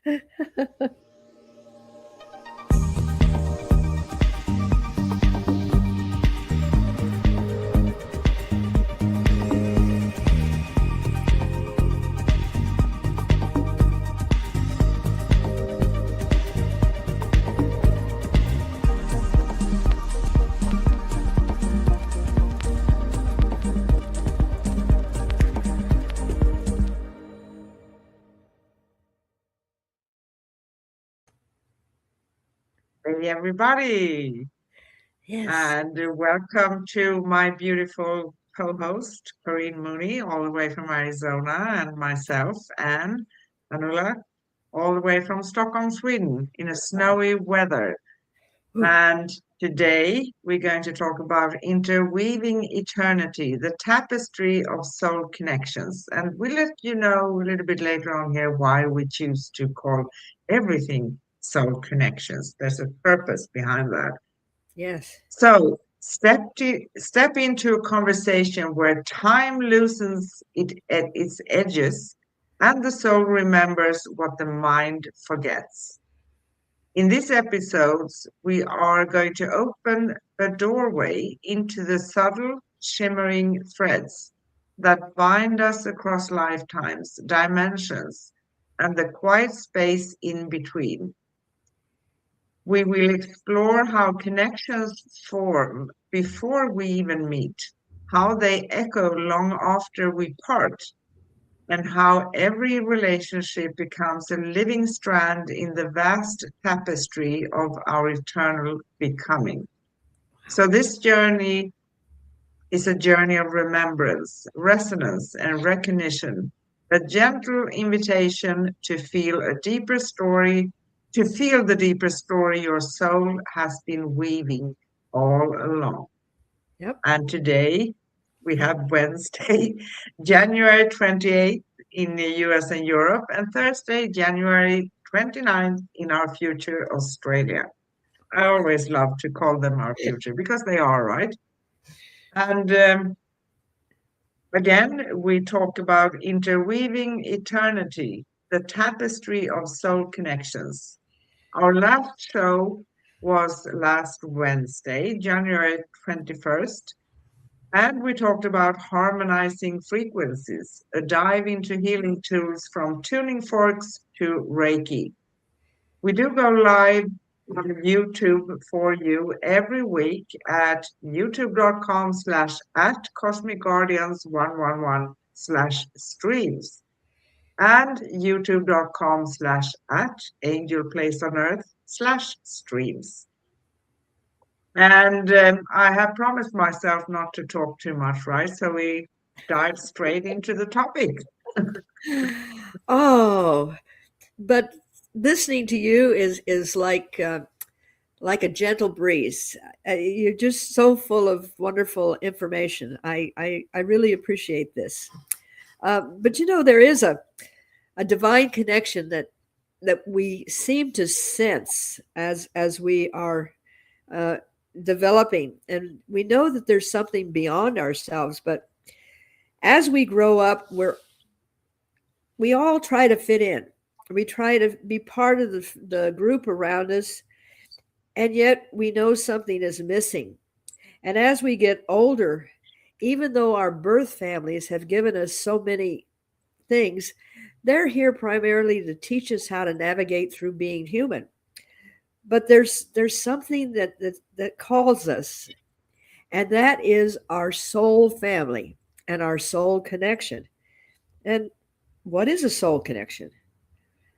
Hey, everybody, Yes. and welcome to my beautiful co-host, Corinne Mooney, all the way from Arizona, and myself, Anne Anula, all the way from Stockholm, Sweden, in a snowy weather. Ooh, And today we're going to talk about interweaving eternity, the tapestry of soul connections. And we'll let you know a little bit later on here why we choose to call everything soul connections. There's a purpose behind that. yes. So step into a conversation where time loosens it at its edges and the soul remembers what the mind forgets. In these episodes, we are going to open a doorway into the subtle, shimmering threads that bind us across lifetimes, dimensions, and the quiet space in between. We will explore how connections form before we even meet, how they echo long after we part, and how every relationship becomes a living strand in the vast tapestry of our eternal becoming. So, this journey is a journey of remembrance, resonance, and recognition, a gentle invitation to feel a deeper story, to feel the deeper story your soul has been weaving all along. Yep. And today we have Wednesday, January 28th in the US and Europe, and Thursday, January 29th in our future Australia. I always love to call them our future because they are, right? And again, we talk about interweaving eternity, the tapestry of soul connections. Our last show was last Wednesday, January 21st, and we talked about harmonizing frequencies, a dive into healing tools from tuning forks to Reiki. We do go live on YouTube for you every week at youtube.com/at Cosmic Guardians 111/streams and youtube.com/at Angel Place on Earth/streams. And I have promised myself not to talk too much, right? So we dive straight into the topic. Oh, but listening to you is like a gentle breeze. You're just so full of wonderful information. I really appreciate this. But there is a divine connection that we seem to sense as we are uh, developing, and we know that there's something beyond ourselves. But as we grow up, we all try to fit in. We try to be part of the group around us, and yet we know something is missing. And as we get older, even though our birth families have given us so many things, they're here primarily to teach us how to navigate through being human. But there's something that calls us, and that is our soul family and our soul connection. And what is a soul connection?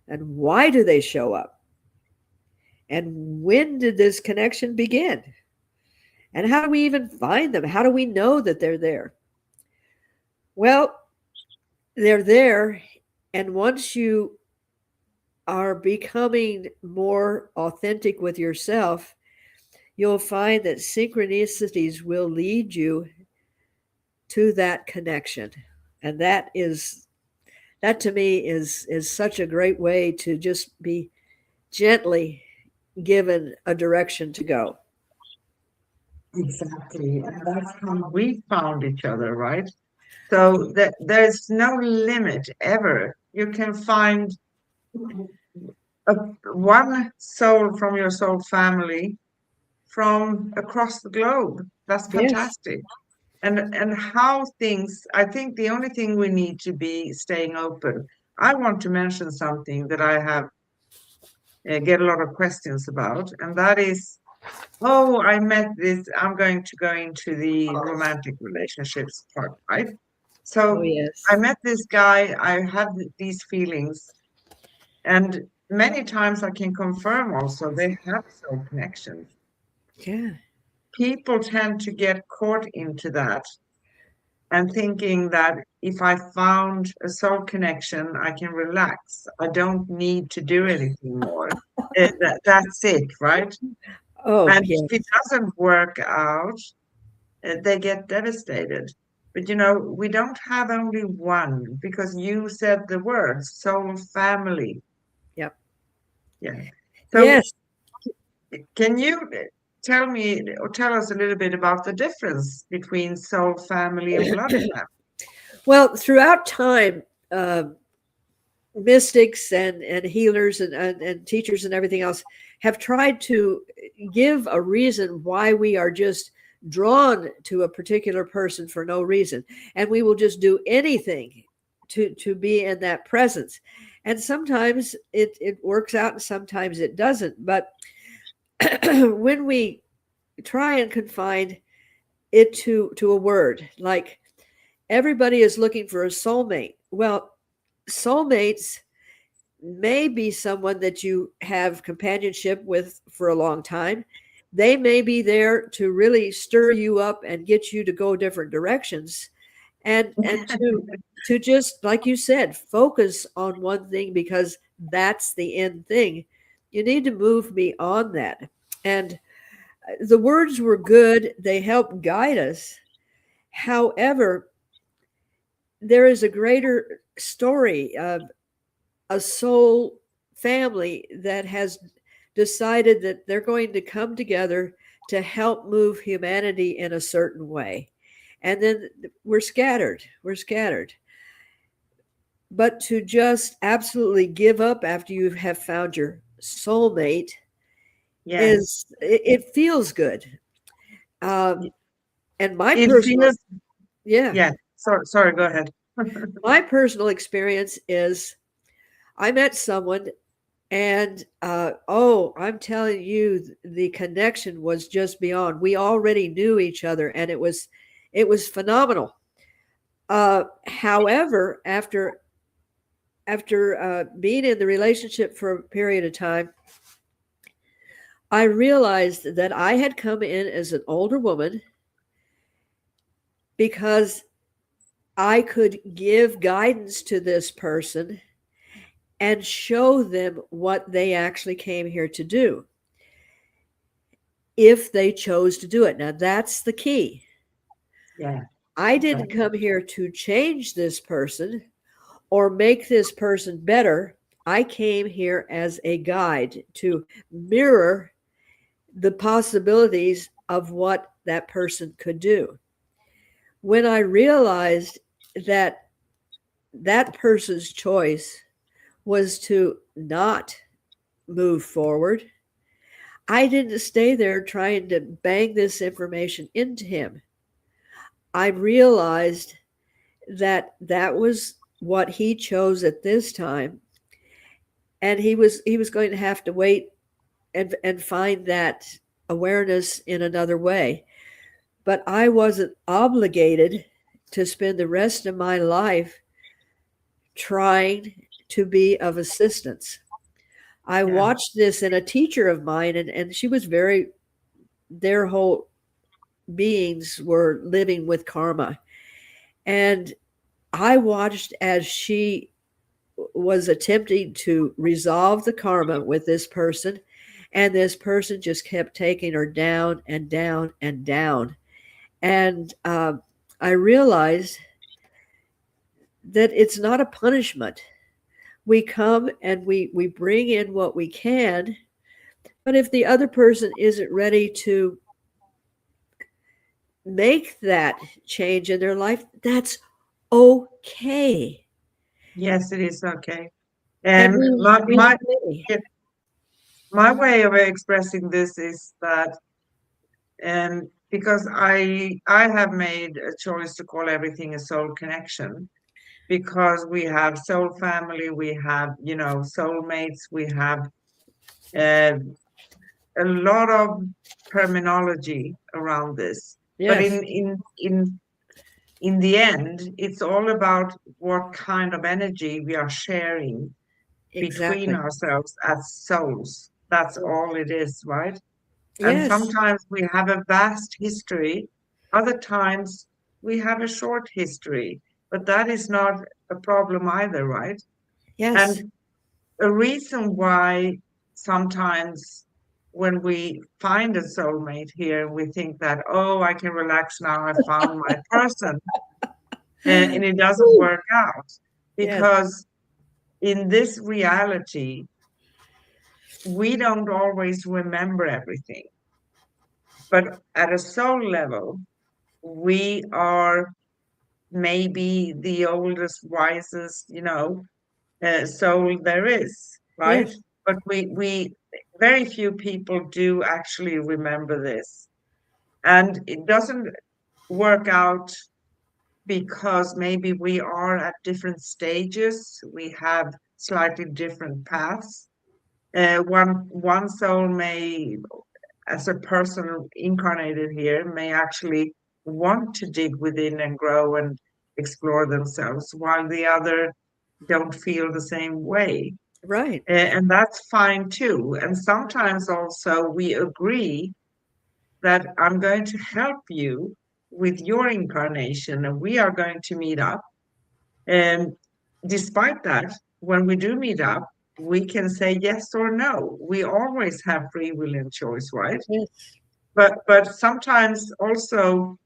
And why do they show up? And when did this connection begin? And how do we even find them? How do we know that they're there? Well, they're there. And once you are becoming more authentic with yourself, you'll find that synchronicities will lead you to that connection. And that to me is such a great way to just be gently given a direction to go. Exactly. And that's how we found each other, right? So that there's no limit ever. You can find a, one soul from your soul family from across the globe. That's Yes. fantastic. And how things, I think the only thing we need to be staying open. I want to mention something that I have get a lot of questions about, and that is, oh, I met this. I'm going to go into the romantic relationships part, right? Oh, So I yes. met this guy. I had these feelings, and many times I can confirm also they have soul connections. Yeah. People tend to get caught into that and thinking that if I found a soul connection, I can relax. I don't need to do anything more. That's it, right? Oh, And if it yes. doesn't work out, they get devastated. But we don't have only one because you said the word soul family. Yep. Yeah. So Yes. can you tell me or tell us a little bit about the difference between soul family and blood family? Well, throughout time, uh, mystics and healers and teachers and everything else have tried to give a reason why we are just drawn to a particular person for no reason, and we will just do anything to be in that presence. And sometimes it works out and sometimes it doesn't. But when we try and confine it to a word, like everybody is looking for a soulmate. Well, soulmates may be someone that you have companionship with for a long time. They may be there to really stir you up and get you to go different directions, and to just, like you said, focus on one thing because that's the end thing. You need to move beyond that. And the words were good, they help guide us. However, there is a greater story of a soul family that has decided that they're going to come together to help move humanity in a certain way. And then we're scattered. We're scattered. But to just absolutely give up after you have found your soulmate Yes. is, it feels good. Um, and my It personal, feels, yeah, yeah. Sorry, go ahead. my personal experience is I met someone. And oh, I'm telling you, the connection was just beyond. We already knew each other, and it was phenomenal. However, after being in the relationship for a period of time, I realized that I had come in as an older woman because I could give guidance to this person and show them what they actually came here to do if they chose to do it. Now, that's the key. Yeah, I didn't exactly. come here to change this person or make this person better. I came here as a guide to mirror the possibilities of what that person could do. When I realized that that person's choice was to not move forward, I didn't stay there trying to bang this information into him. I realized that that was what he chose at this time, and he was going to have to wait and find that awareness in another way. But I wasn't obligated to spend the rest of my life trying to be of assistance. I Yeah, watched this in a teacher of mine, and she was very, their whole beings were living with karma. And I watched as she was attempting to resolve the karma with this person, and this person just kept taking her down and down and down. And I realized that it's not a punishment. We come and we bring in what we can, but if the other person isn't ready to make that change in their life, that's okay. yes, it is okay. And And we have many. my way of expressing this is that, because I have made a choice to call everything a soul connection, because we have soul family, we have, soulmates, we have uh, a lot of terminology around this. But Yes, in the end, it's all about what kind of energy we are sharing between exactly. ourselves as souls. That's all it is, right? And Yes, sometimes we have a vast history, other times we have a short history, but that is not a problem either, right? yes, And a reason why sometimes when we find a soulmate here, we think that, oh, I can relax now, I found my person, and it doesn't Woo. work out Yes, because in this reality, we don't always remember everything. But at a soul level, we are maybe the oldest, wisest, soul there is, right? yes, But we very few people do actually remember this. And it doesn't work out because maybe we are at different stages, we have slightly different paths. One soul may, as a person incarnated here, may actually want to dig within and grow and explore themselves, while the other don't feel the same way. right. And that's fine too. And sometimes also we agree that I'm going to help you with your incarnation and we are going to meet up. And despite that, when we do meet up, we can say yes or no. We always have free will and choice, right? Yes. But sometimes also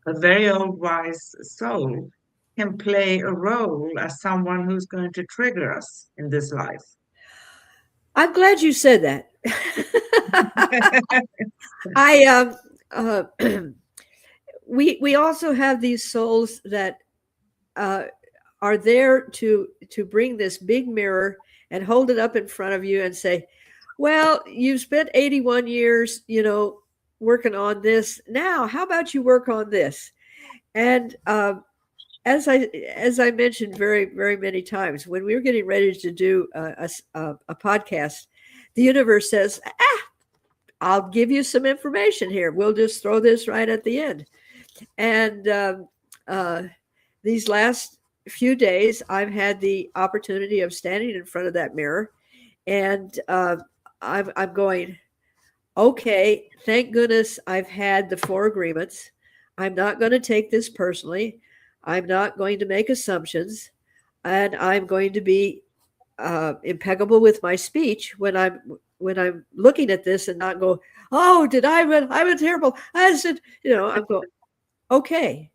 a very old wise soul can play a role as someone who's going to trigger us in this life. I'm glad you said that. I uh, we also have these souls that uh, are there to bring this big mirror and hold it up in front of you and say, "Well, you've spent 81 years, working on this. Now, how about you work on this?" And as I mentioned very many times, when we were getting ready to do a podcast, the universe says, "I'll give you some information here. We'll just throw this right at the end." And uh, these last few days, I've had the opportunity of standing in front of that mirror, and I'm going, okay, thank goodness I've had the four agreements. I'm not going to take this personally. I'm not going to make assumptions, and I'm going to be impeccable with my speech when I'm looking at this and not go, oh, did I'm a terrible. I said, I'm going, okay,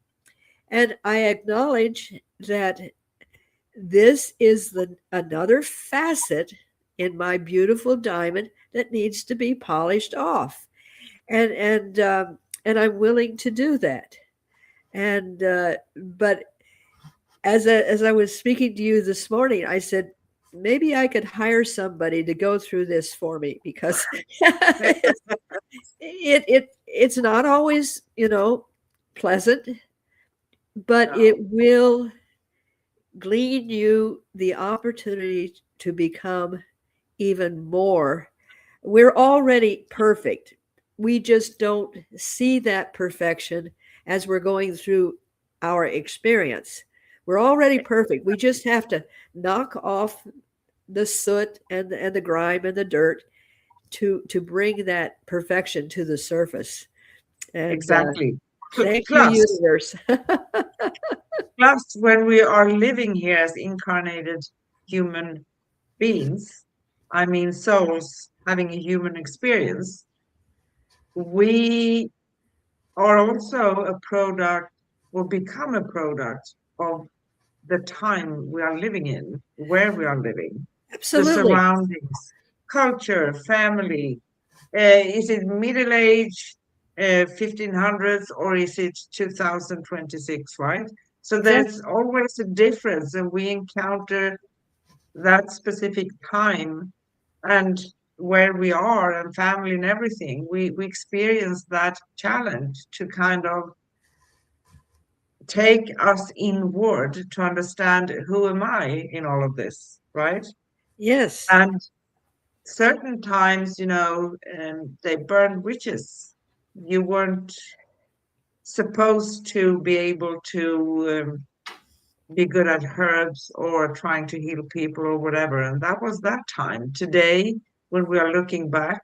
and I acknowledge that this is the another facet in my beautiful diamond that needs to be polished off, and I'm willing to do that. And but as I was speaking to you this morning, I said maybe I could hire somebody to go through this for me because it's not always pleasant, but it No, will glean you the opportunity to become even more. We're already perfect. We just don't see that perfection as we're going through our experience. We're already perfect. We just have to knock off the soot and the grime and the dirt to bring that perfection to the surface. And exactly. thank you, Plus, universe. when we are living here as incarnated human beings, I mean souls having a human experience, we are also a product, will become a product of the time we are living in, where we are living, the Absolutely. surroundings, culture, family. Is it middle age, 1500s, or is it 2026, right? So Exactly. there's always a difference, and we encounter that specific time. And where we are and family and everything, we experience that challenge to kind of take us inward to understand who am I in all of this, right? Yes. And certain times, they burned witches. You weren't supposed to be able to be good at herbs or trying to heal people or whatever. And that was that time. Today, when we are looking back,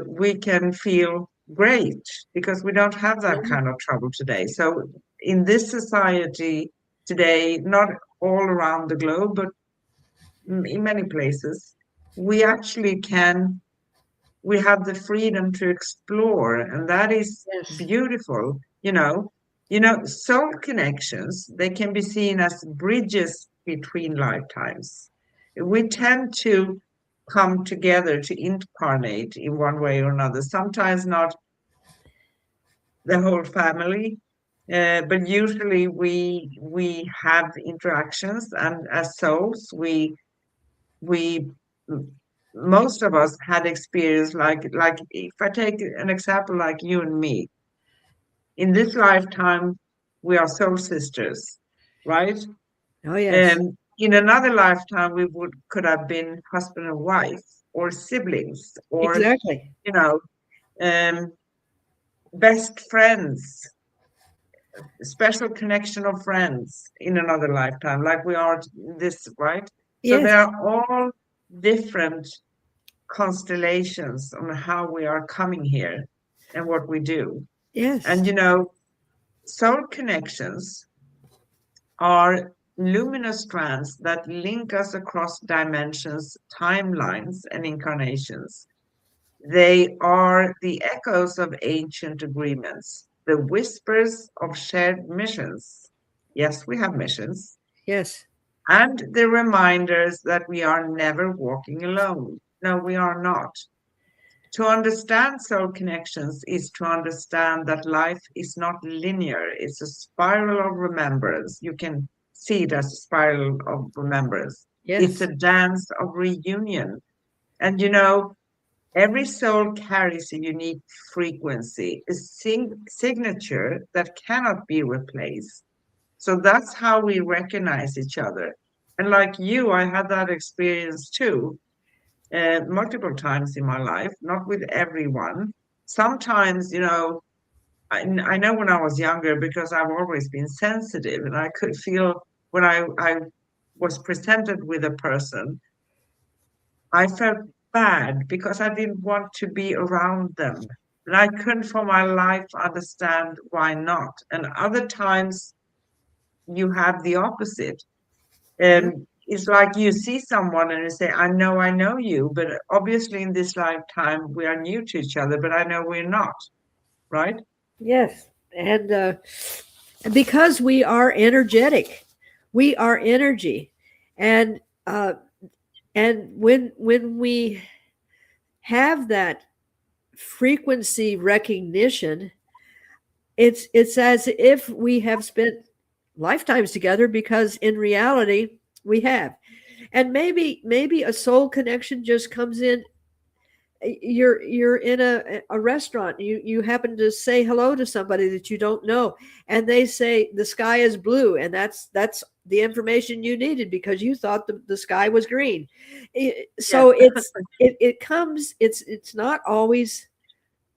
we can feel great because we don't have that kind of trouble today. So, in this society today, not all around the globe, but in many places, we actually can, we have the freedom to explore, and that is Yes. beautiful. Soul connections, they can be seen as bridges between lifetimes. We tend to come together to incarnate in one way or another, sometimes not the whole family, but usually we have interactions, and as souls we most of us had experience, like if I take an example like you and me, in this lifetime we are soul sisters, right? Oh, yes. In another lifetime we would could have been husband and wife or siblings or Exactly. you know um, best friends, special connection of friends in another lifetime, like we are this, right? So Yes. there are all different constellations on how we are coming here and what we do. Yes. And soul connections are luminous strands that link us across dimensions, timelines, and incarnations. They are the echoes of ancient agreements, the whispers of shared missions. Yes, we have missions, Yes. and the reminders that we are never walking alone. No, we are not. To understand soul connections is to understand that life is not linear. It's a spiral of remembrance. You can see it as a spiral of remembrance. It's a Yes. dance of reunion. And every soul carries a unique frequency, a signature that cannot be replaced. So that's how we recognize each other. And like you, I had that experience too, multiple times in my life, not with everyone. Sometimes, I know when I was younger, because I've always been sensitive, and I could feel when I was presented with a person, I felt bad because I didn't want to be around them. And I couldn't for my life understand why not. And other times you have the opposite. Uh-huh. It's like you see someone and you say, I know you, but obviously in this lifetime we are new to each other, but I know we're not, right? Yes. And because we are energetic, we are energy. And uh, and when we have that frequency recognition, it's as if we have spent lifetimes together, because in reality we have. And maybe a soul connection just comes in. You're in a restaurant, you happen to say hello to somebody that you don't know, and they say the sky is blue, and that's the information you needed, because you thought the sky was green. Yeah. So it comes, it's not always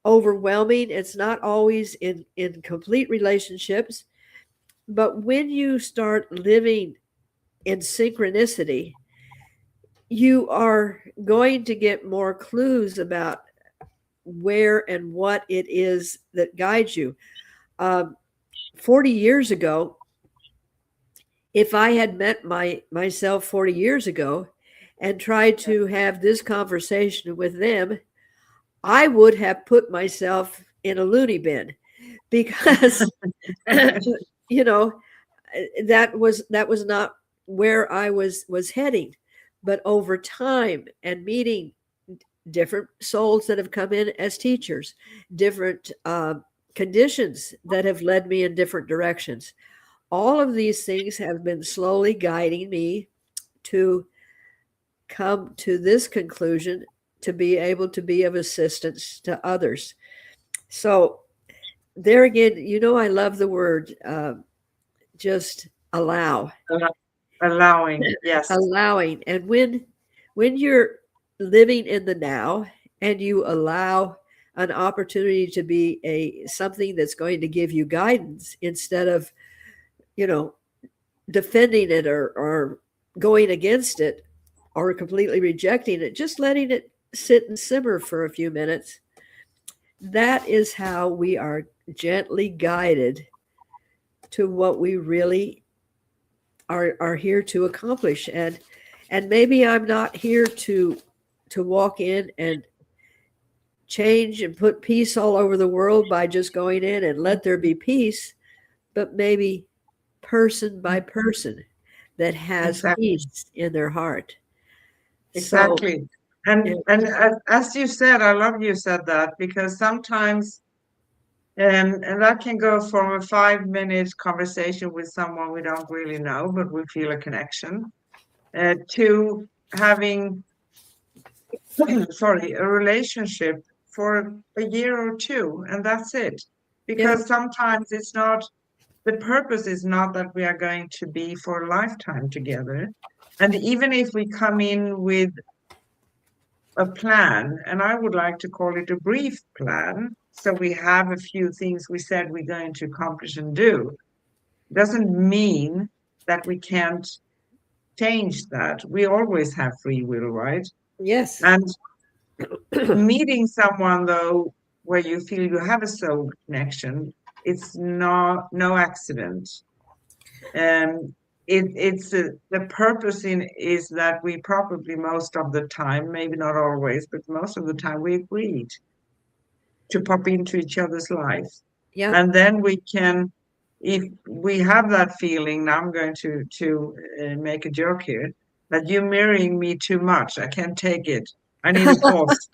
overwhelming, it's not always in complete relationships, but when you start living in synchronicity, you are going to get more clues about where and what it is that guides you. Um, 40 years ago, if I had met myself 40 years ago and tried to have this conversation with them, I would have put myself in a loony bin, because you know that was not where I was heading. But over time and meeting different souls that have come in as teachers, different conditions that have led me in different directions. All of these things have been slowly guiding me to come to this conclusion to be able to be of assistance to others. So there again, I love the word just allow. Allowing, yes. Allowing. And when you're living in the now and you allow an opportunity to be something that's going to give you guidance instead of, defending it or going against it or completely rejecting it, just letting it sit and simmer for a few minutes. That is how we are gently guided to what we really are here to accomplish. And maybe I'm not here to walk in and change and put peace all over the world by just going in and let there be peace, but maybe person by person that has Exactly. peace in their heart. Exactly. And as you said, I love you said that, because sometimes and that can go from a 5 minute conversation with someone we don't really know, but we feel a connection, to having sorry, a relationship for a year or two, and that's it. Yeah. Because sometimes it's not, the purpose is not that we are going to be for a lifetime together. And even if we come in with a plan, and I would like to call it a brief plan, so we have a few things we said we're going to accomplish and do, doesn't mean that we can't change that. We always have free will, right? Yes. And meeting someone, though, where you feel you have a soul connection, it's not no accident. Um, it's the purpose in is that we probably most of the time, maybe not always, but most of the time, we agreed to pop into each other's life, Yeah. and then we can, if we have that feeling. Now I'm going to make a joke here, that you're mirroring me too much. I can't take it. I need a pause.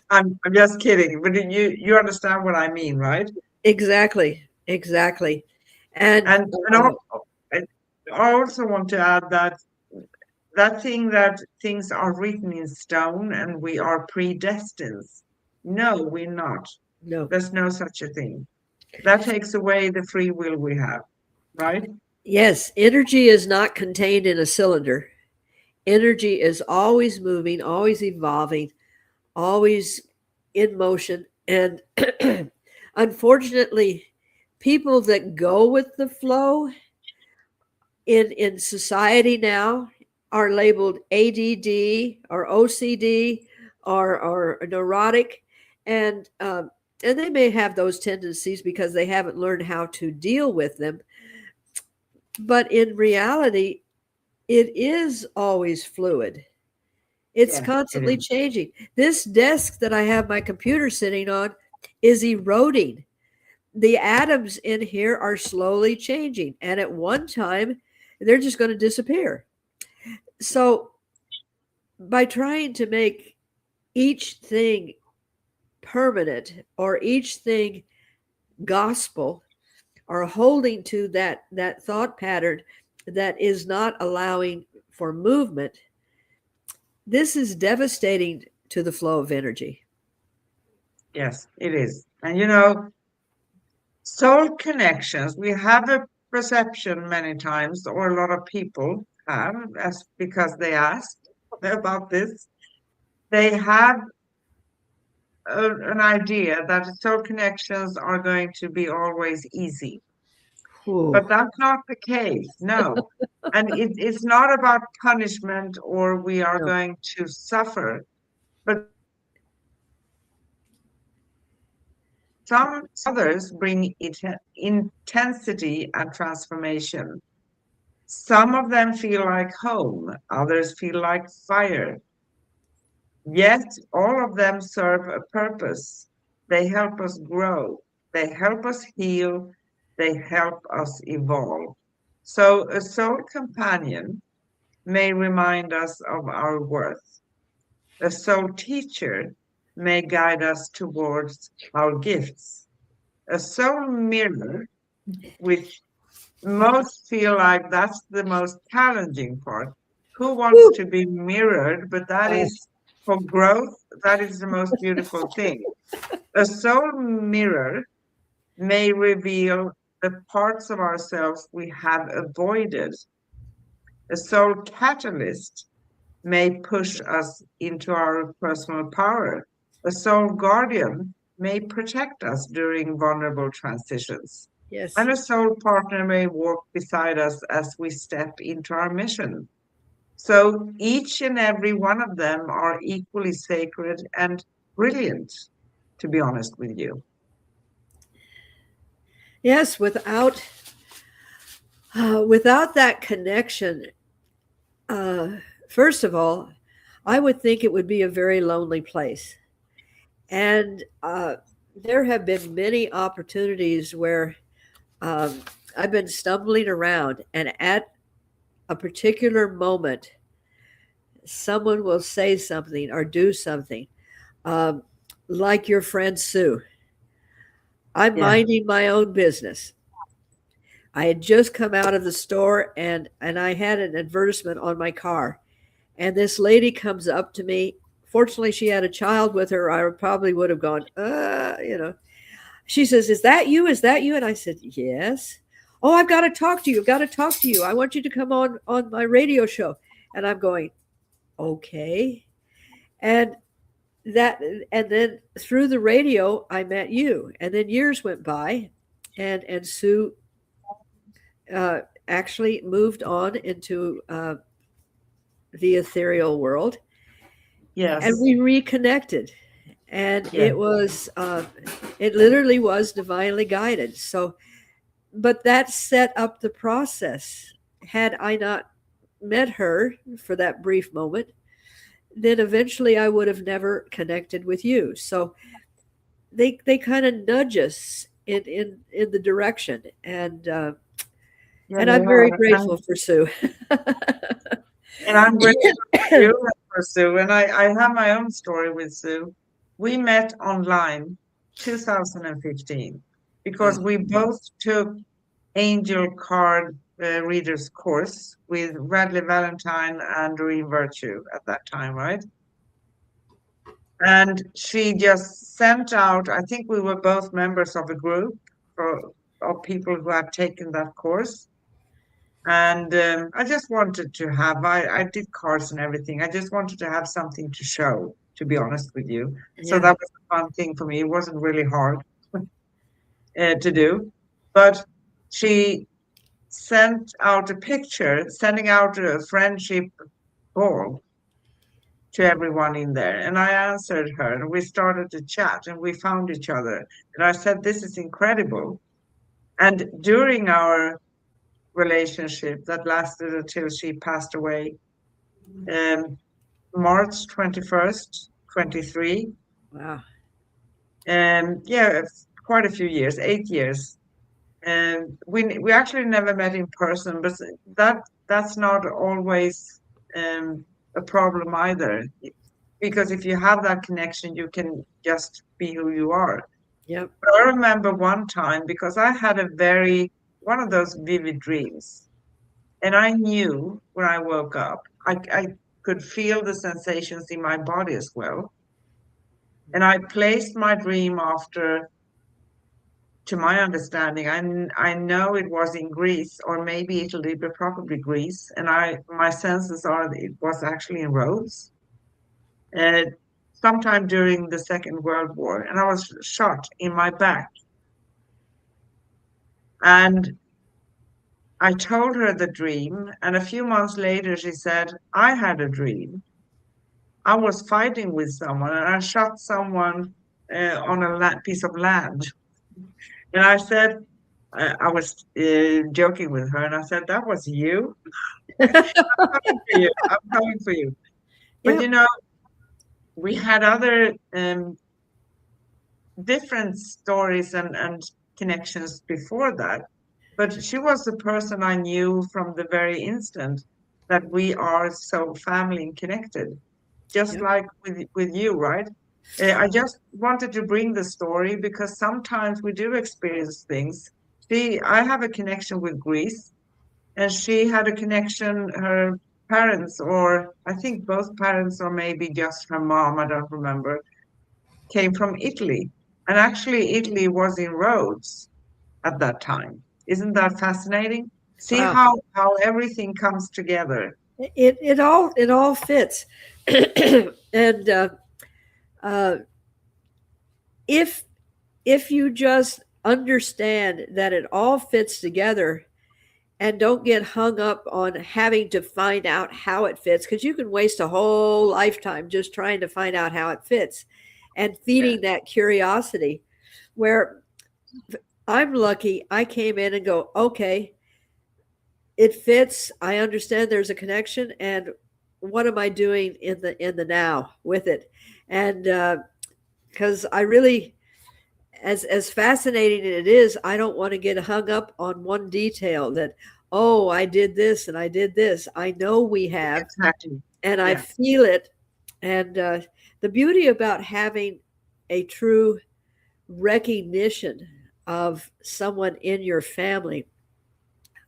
I'm just kidding, but you understand what I mean, right? Exactly. Exactly. And And I also want to add that that thing that things are written in stone and we are predestined. No, we're not. no. There's no such a thing. That takes away the free will we have, right? Yes, energy is not contained in a cylinder. Energy is always moving, always evolving, always in motion. And unfortunately, people that go with the flow in society now are labeled ADD or OCD or neurotic, and and they may have those tendencies because they haven't learned how to deal with them. But in reality, it is always fluid. It's Yeah, it constantly is. changing. This desk that I have my computer sitting on is eroding. The atoms in here are slowly changing, and at one time, they're just going to disappear. So, by trying to make each thing permanent or each thing gospel, or holding to that thought pattern that is not allowing for movement, this is devastating to the flow of energy. Yes, it is. And soul connections, we have a perception many times, or a lot of people have, as because they ask about this, they have an idea that soul connections are going to be always easy. Ooh, But that's not the case, no. And it's not about punishment or we are no. going to suffer, but some others bring it intensity and transformation. Some of them feel like home, others feel like fire. Yet all of them serve a purpose. They help us grow, they help us heal, they help us evolve. So a soul companion may remind us of our worth. A soul teacher may guide us towards our gifts. A soul mirror, which most feel like that's the most challenging part, who wants Woo! to be mirrored? But that Uh, is for growth, that is the most beautiful thing. A soul mirror may reveal the parts of ourselves we have avoided. A soul catalyst may push us into our personal power. A soul guardian may protect us during vulnerable transitions. yes. And a soul partner may walk beside us as we step into our mission. So each and every one of them are equally sacred and brilliant, to be honest with you. Yes, without that connection, uh, first of all, I would think it would be a very lonely place. And there have been many opportunities where um, I've been stumbling around, and at a particular moment, someone will say something or do something, um, like your friend Sue. I'm Yeah. minding my own business. I had just come out of the store, and I had an advertisement on my car. And this lady comes up to me. Fortunately, she had a child with her. I probably would have gone, She says, "Is that you? Is that you?" And I said, "Yes." "Oh, I've got to talk to you. I've got to talk to you. I want you to come on my radio show." And I'm going, "Okay." And that and then through the radio I met you. And then years went by, and Sue actually moved on into the ethereal world, and Yes. we reconnected. And Yeah. it literally was divinely guided. So, but that set up the process. Had I not met her for that brief moment, then eventually I would have never connected with you. So they kind of nudge us in the direction, Yeah, and they I'm very are. grateful for Sue. And I'm grateful for you and for Sue. And I have my own story with Sue. We met online 2015 because Wow. we both took angel card readers course with Radley Valentine and Doreen Virtue at that time, right? And she just sent out, I think we were both members of a group for, of people who had taken that course. And I just wanted to have, I did cards and everything. I just wanted to have something to show, to be honest with you. So Yeah. that was a fun thing for me. It wasn't really hard to do. But she sent out a picture, sending out a friendship ball to everyone in there. And I answered her, and we started to chat, and we found each other. And I said, "This is incredible." And during our relationship that lasted until she passed away, um, March 21st, 23. Wow. Yeah, quite a few years, 8 years. And we actually never met in person, but that's not always a problem either. Because if you have that connection, you can just be who you are. Yep. But I remember one time because I had one of those vivid dreams. And I knew when I woke up, I could feel the sensations in my body as well. And I placed my dream after, to my understanding, I know it was in Greece or maybe Italy, but probably Greece. And my senses are that it was actually in Rhodes, uh, sometime during the Second World War. And I was shot in my back. And I told her the dream. And a few months later, she said, "I had a dream. I was fighting with someone and I shot someone on a piece of land." And I said, I was joking with her and I said, "That was you? Coming for you. I'm coming for you." But Yep. we had other different stories and connections before that. But she was the person I knew from the very instant that we are so family and connected, just Yep. like with you, right? I just wanted to bring the story because sometimes we do experience things. I have a connection with Greece, and she had a connection. Her parents, or I think both parents, or maybe just her mom, I don't remember, came from Italy. And actually, Italy was in Rhodes at that time. Isn't that fascinating? See Wow. how everything comes together. It all fits. And uh, if if you just understand that it all fits together and don't get hung up on having to find out how it fits, because you can waste a whole lifetime just trying to find out how it fits and Yeah, feeding that curiosity. Where I'm lucky, I came in and go, okay, it fits. I understand there's a connection, and what am I doing in the now with it? And because I really, as fascinating as it is, I don't want to get hung up on one detail that, oh, I did this and I did this. I know we have, exactly. and I Yeah, feel it. And the beauty about having a true recognition of someone in your family,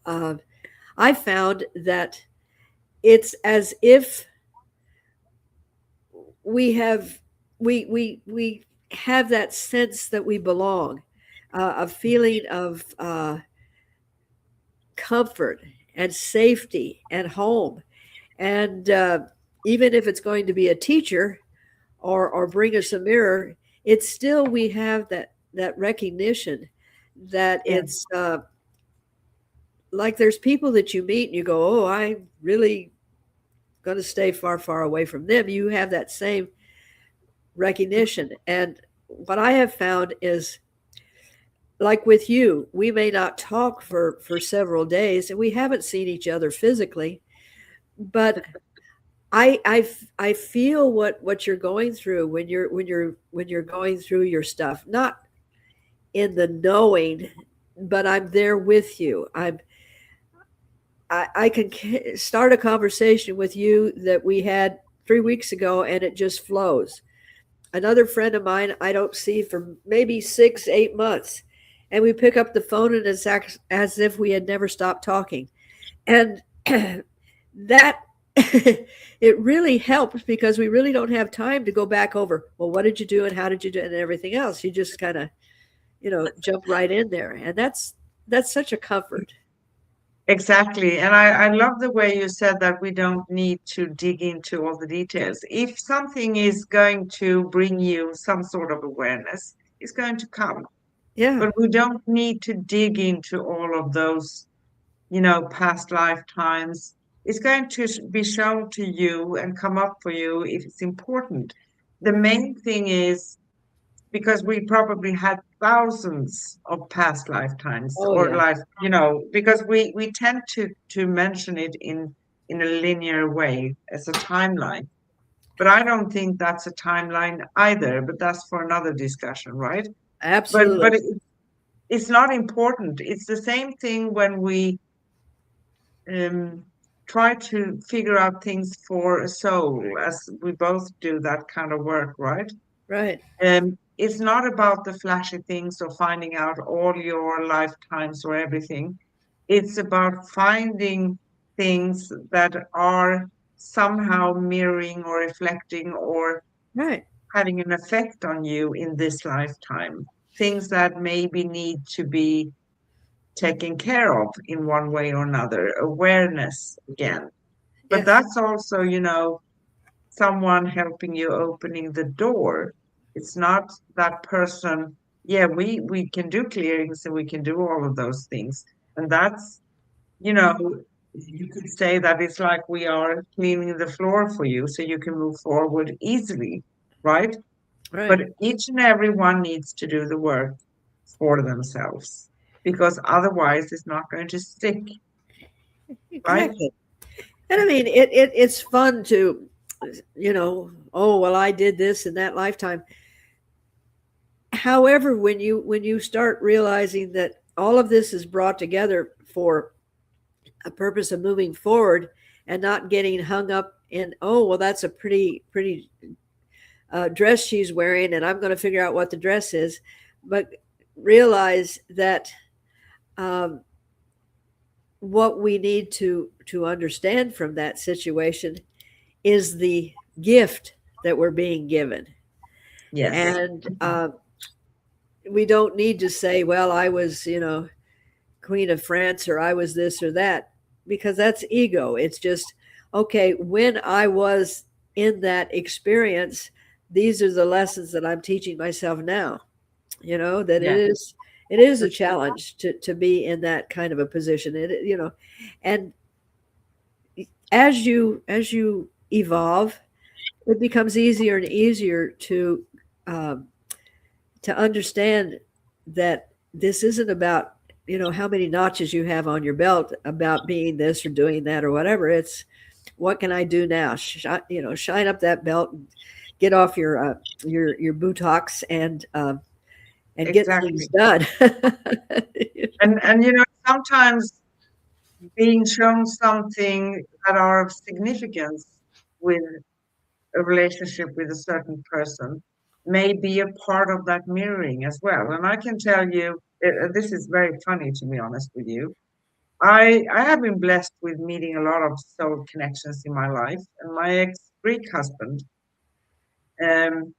uh, I found that it's as if we have we have that sense that we belong, a feeling of comfort and safety and home. And even if it's going to be a teacher or bring us a mirror, it's still we have that recognition that yeah, it's like there's people that you meet and you go, oh, I really going to stay far, far away from them. You have that same recognition. And what I have found is, like with you, we may not talk for several days and we haven't seen each other physically, but I feel what you're going through when you're going through your stuff, not in the knowing, but I'm there with you. I can start a conversation with you that we had 3 weeks ago and it just flows. Another friend of mine I don't see for maybe 6, 8 months, and we pick up the phone and it's as if we had never stopped talking. And that it really helps because we really don't have time to go back over, well, what did you do and how did you do it and everything else. You just kind of, jump right in there. And that's such a comfort. exactly. And I love the way you said that we don't need to dig into all the details. If something is going to bring you some sort of awareness, it's going to come. Yeah. But we don't need to dig into all of those, past lifetimes. It's going to be shown to you and come up for you if it's important. The main thing is because we probably had thousands of past lifetimes Oh or yeah. life, because we tend to mention it in a linear way as a timeline. But I don't think that's a timeline either, but that's for another discussion, right? But Absolutely. it's not important. It's the same thing when we um, try to figure out things for a soul, as we both do that kind of work, right? Right. It's not about the flashy things or finding out all your lifetimes or everything. It's about finding things that are somehow mirroring or reflecting or Right. having an effect on you in this lifetime. Things that maybe need to be taken care of in one way or another. Awareness again. But Yes. that's also, someone helping you opening the door. It's not that person. Yeah, we can do clearings and we can do all of those things. And that's, you know, you could say that it's like we are cleaning the floor for you so you can move forward easily, right? But Right. each and every one needs to do the work for themselves because otherwise it's not going to stick, right? Exactly. And I mean, it's fun to, oh well, I did this in that lifetime. However, when you start realizing that all of this is brought together for a purpose of moving forward and not getting hung up in, oh well, that's a pretty dress she's wearing, and I'm going to figure out what the dress is, but realize that um, what we need to understand from that situation is the gift that we're being given. Yes. And we don't need to say, well, I was, Queen of France, or I was this or that, because that's ego. It's just, okay, when I was in that experience, these are the lessons that I'm teaching myself now. That Yeah. it is a challenge to be in that kind of a position. And as you evolve, it becomes easier and easier um, to understand that this isn't about how many notches you have on your belt, about being this or doing that or whatever. It's, what can I do now? Shine up that belt and get off your buttocks and get things Exactly. done. And sometimes being shown something that are of significance with a relationship with a certain person may be a part of that mirroring as well. And I can tell you, this is very funny, to be honest with you. I have been blessed with meeting a lot of soul connections in my life. And my ex Greek husband, um,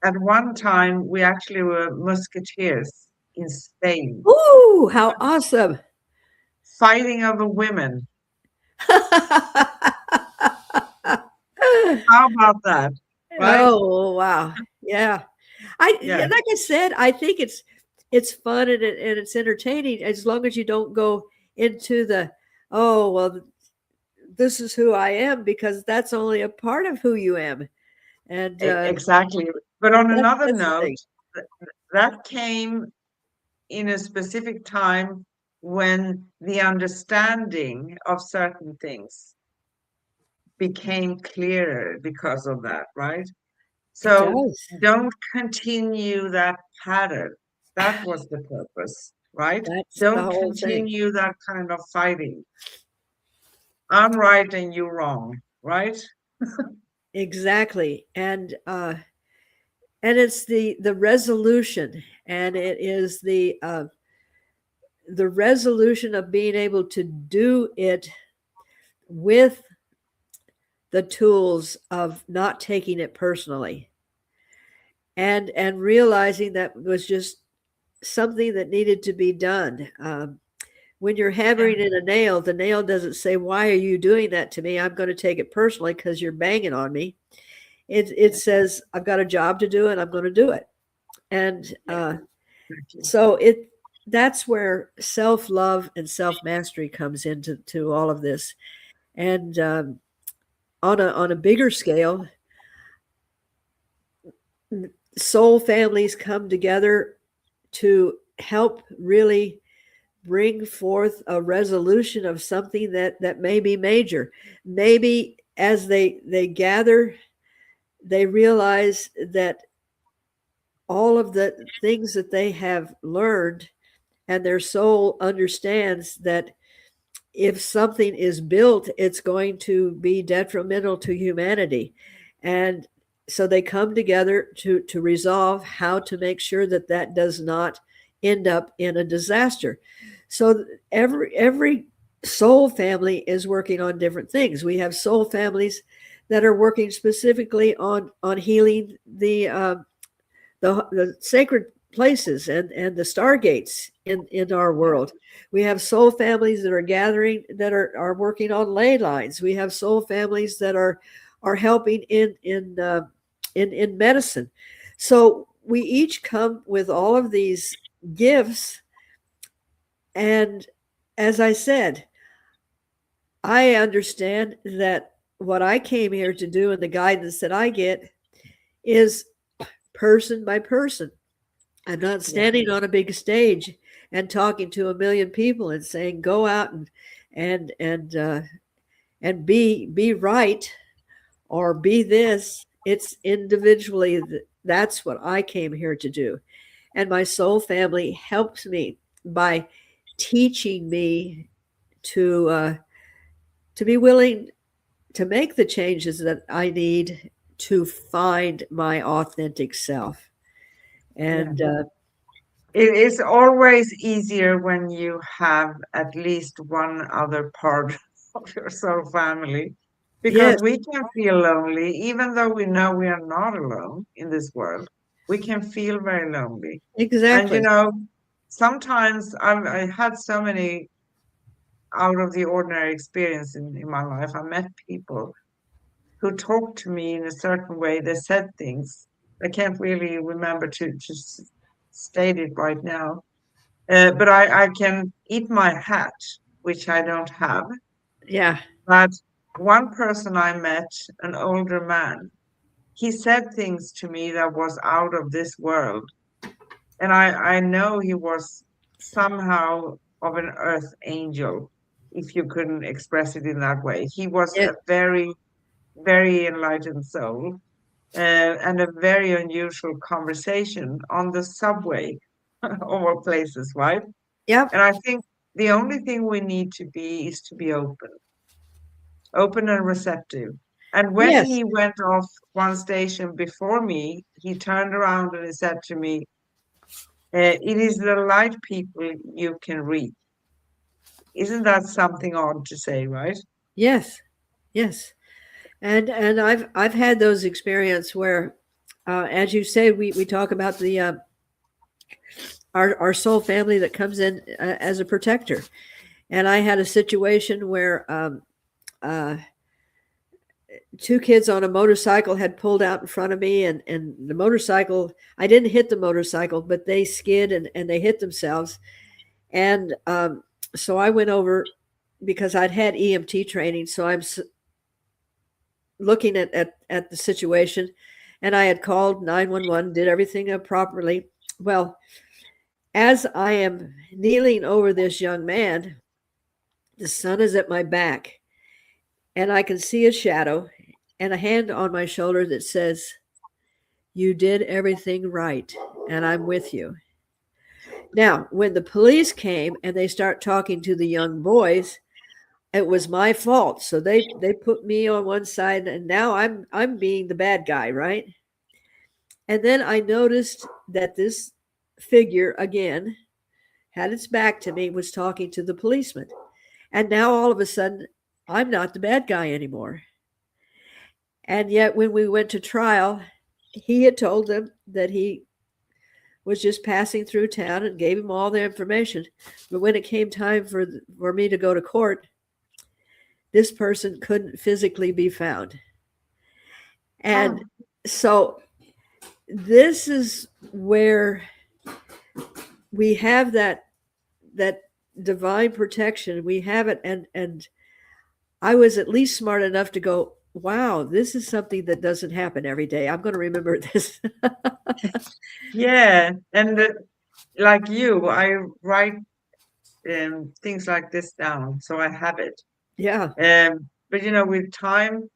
at one time, we actually were musketeers in Spain, Ooh, how awesome! fighting over women. How about that? Right? Oh, wow. Yeah. Yeah, Like I said, I think it's fun and it's entertaining, as long as you don't go into the, oh, well, this is who I am, because that's only a part of who you am. And exactly. But on another that's the note, thing. th- that came in a specific time when the understanding of certain things became clearer because of that, right? It So does. don't continue that pattern. That was the purpose, right? That's the Don't whole thing. continue that kind of fighting. I'm right and you're wrong, right? Exactly. And it's the resolution, and it is the resolution of being able to do it with the tools of not taking it personally, and realizing that was just something that needed to be done. When you're Yeah, hammering in a nail, the nail doesn't say, why are you doing that to me? I'm going to take it personally because you're banging on me. It yeah, says, I've got a job to do and I'm going to do it. And yeah, exactly. so that's where self-love and self-mastery comes into all of this. And on a bigger scale, soul families come together to help really bring forth a resolution of something that may be major. Maybe as they gather, they realize that all of the things that they have learned, and their soul understands that if something is built, it's going to be detrimental to humanity. And so they come together to resolve how to make sure that that does not end up in a disaster. So every soul family is working on different things. We have soul families that are working specifically on healing the sacred places and the stargates in our Yeah, world. We have soul families that are gathering, that are working on ley lines. We have soul families that are helping in medicine. So we each come with all of these gifts, and as I said, I understand that what I came here to do and the guidance that I get is person by person. I'm not yeah, standing on a big stage and talking to a million people and saying, "Go out and and uh, and be right or be this." It's individually. That's what I came here to do, and my soul family helps me by teaching me to uh, to be willing to make the changes that I need to find my authentic self. yeah. And It is always easier when you have at least one other part of your soul family, because Yes, we can feel lonely, even though we know we are not alone in this world. We can feel very lonely. And exactly. sometimes I had so many out of the ordinary experience in my life. I met people who talked to me in a certain way. They said things. I can't really remember to state it right now. But I can eat my hat, which I don't have. Yeah. But one person I met, an older man, he said things to me that was out of this world. And I know he was somehow of an earth angel, if you couldn't express it in that way. He was Yes. a very, very enlightened soul, and a very unusual conversation on the subway, of all places, right? Yep. And I think the only thing we need to be is to be open, open and receptive. And when Yes. he went off one station before me, he turned around and he said to me, it is the light people you can read. Isn't that something odd to say, right? Yes. Yes. And I've had those experiences where, as you say, we talk about the our soul family that comes in as a protector. And I had a situation where uh, two kids on a motorcycle had pulled out in front of me, and the motorcycle, I didn't hit the motorcycle, but they skid and they hit themselves. And so I went over because I'd had EMT training. So I'm looking at the situation, and I had called 911, did everything properly. Well, as I am kneeling over this young man, the sun is at my back, and I can see a shadow and a hand on my shoulder that says, "You did everything right, and I'm with you." Now, when the police came and they start talking to the young boys, it was my fault. So they put me on one side, and now I'm being the bad guy, right? And then I noticed that this figure again had its back to me, was talking to the policeman. And now all of a sudden, I'm not the bad guy anymore. And yet, when we went to trial, he had told them that he was just passing through town and gave him all the information. But when it came time for me to go to court, this person couldn't physically be found. And Oh, so this is where we have that divine protection. We have it, and I was at least smart enough to go, wow, this is something that doesn't happen every day. I'm going to remember this. yeah. And like you, I write things like this down, so I have it. Yeah, But with time,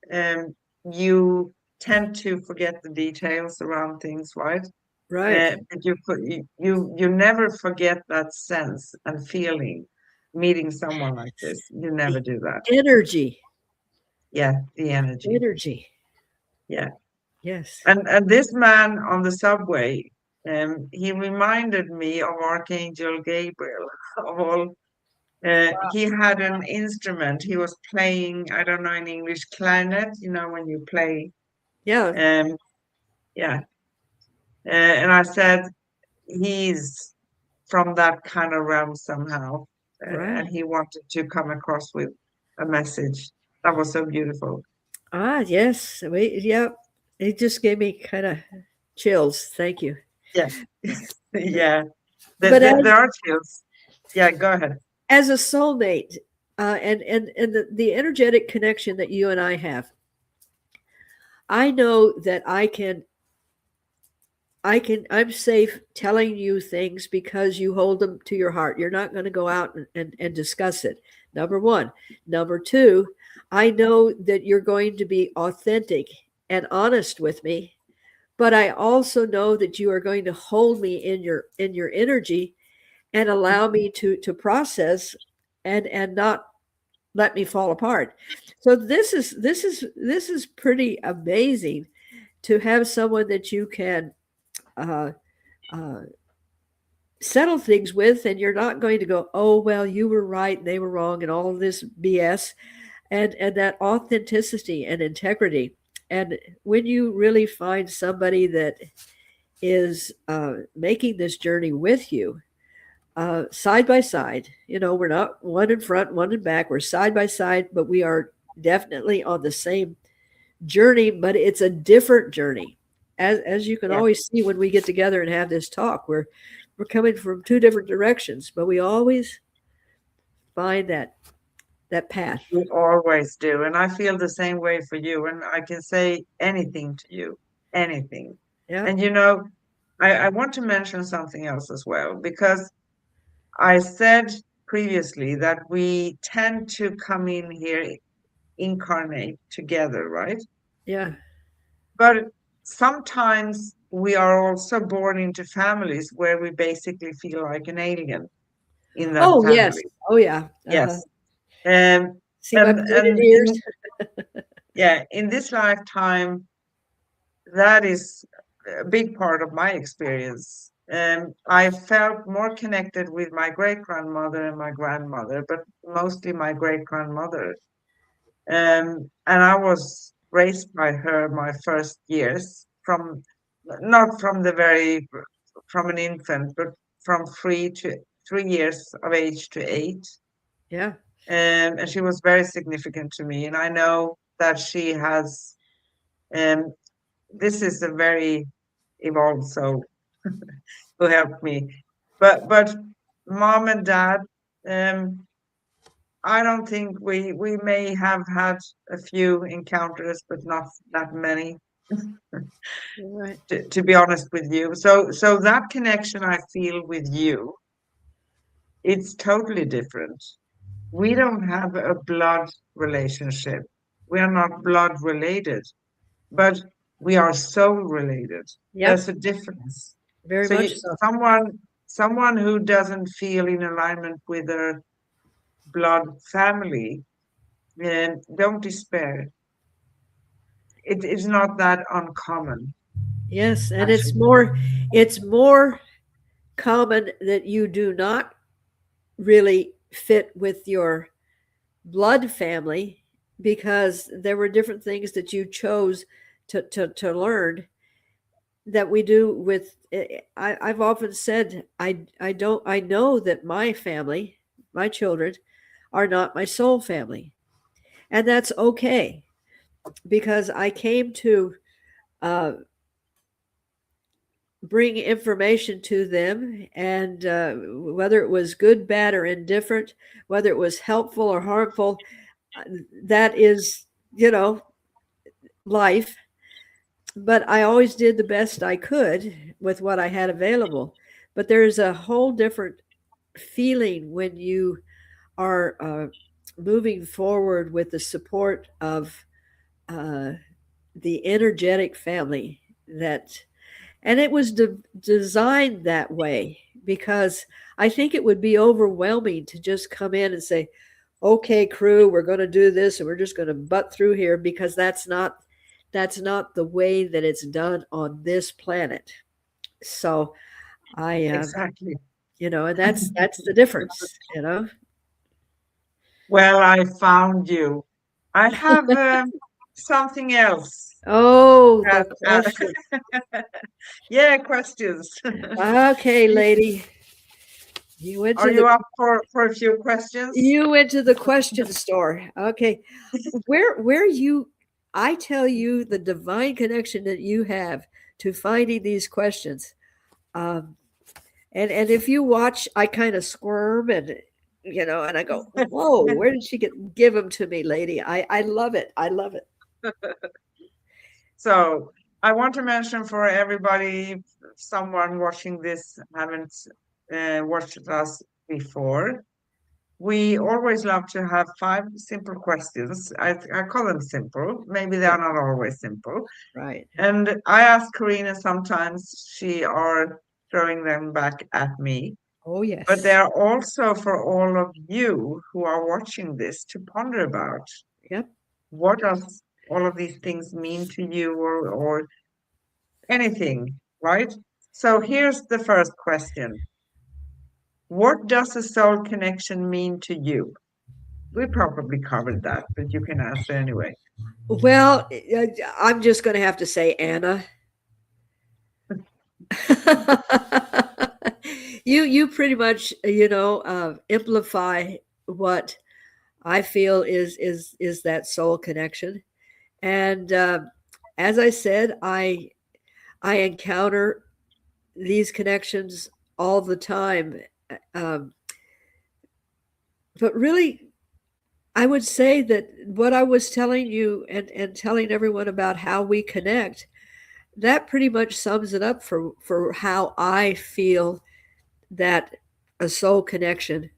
you tend to forget the details around things, right? right. But you never forget that sense and feeling meeting someone like this. You never The do that. energy, Yeah, the energy. energy. Yeah. Yes. And this man on the subway, he reminded me of Archangel Gabriel of all. He had an instrument. He was playing, I don't know in English, clarinet, when you play. Yeah, Um, yeah. And I said, he's from that kind of realm somehow. And right. he wanted to come across with a message. That was so beautiful. Ah, yes. Yeah. It just gave me kind of chills. Thank you. Yeah. Yeah. But There are chills. Yeah, go ahead. as a soulmate, and the energetic connection that you and I have, I know that I'm safe telling you things because you hold them to your heart. You're not going to go out and discuss it. Number one. Number two, I know that you're going to be authentic and honest with me, but I also know that you are going to hold me in your energy and allow me to process and not let me fall apart. So this is pretty amazing to have someone that you can uh, uh, settle things with, and you're not going to go, oh well, you were right and they were wrong and all of this BS. And that authenticity and integrity. And when you really find somebody that is making this journey with you, side by side, we're not one in front, one in back, we're side by side, but we are definitely on the same journey, but it's a different journey. As you can Yeah, always see when we get together and have this talk, we're coming from two different directions, but we always find that path. we always do. And I feel the same way for you. And I can say anything to you, anything. Yeah, And I want to mention something else as well, because I said previously that we tend to come in here, incarnate together, right? yeah. But sometimes we are also born into families where we basically feel like an alien in that Oh yes. family. Oh yeah. Uh-huh. Yes. Um, See my pointed and ears. in this lifetime, that is a big part of my experience. I felt more connected with my great grandmother and my grandmother, but mostly my great grandmother. And I was raised by her my first years, from not from the very from an infant, but from 3 years of age to 8. Yeah. And she was very significant to me. And I know that she has, um, this is a very evolved soul who helped me. But mom and dad, um, I don't think we may have had a few encounters, but not that many, You're right. to be honest with you. So that connection I feel with you, it's totally different. We don't have a blood relationship. We are not blood related, but we are soul related. There's Yep. a difference. Very So much so. someone who doesn't feel in alignment with their blood family, don't despair. It is not that uncommon, Yes, and actually. it's more common that you do not really fit with your blood family because there were different things that you chose to learn that we do with I've often said I know that my family, my children, are not my soul family. And that's okay because I came to uh, bring information to them, and whether it was good, bad, or indifferent, whether it was helpful or harmful, uh, that is, life. But I always did the best I could with what I had available. But there's a whole different feeling when you are moving forward with the support of uh, the energetic family that and it was designed that way because I think it would be overwhelming to just come in and say, okay, crew, we're going to do this and we're just going to butt through here because that's not the way that it's done on this planet. So I Exactly. and that's the difference. Well, I found you. I have something else. Oh, the That, question. yeah, questions. Okay, lady. You went Are to you the up for a few questions? you went to the question store. Okay. Where you I tell you the divine connection that you have to finding these questions. Um and if you watch, I kind of squirm and I go, "Whoa, where did she give them to me, lady?" I love it. I love it. So I want to mention for everybody, if someone watching this haven't watched us before, we always love to have 5 simple questions. I call them simple. Maybe they Yeah, are not always simple. right. And I ask Karina sometimes, she are throwing them back at me. Oh But they yes. are also for all of you who are watching this to ponder about. Yep. What does all of these things mean to you, or anything, right? So here's the first question. What does a soul connection mean to you? We probably covered that, but you can answer anyway. Well, I'm just going to have to say Anna. You pretty much amplify what I feel is that soul connection. And as I said, I encounter these connections all the time. Um, but really, I would say that what I was telling you and telling everyone about how we connect, that pretty much sums it up for how I feel that a soul connection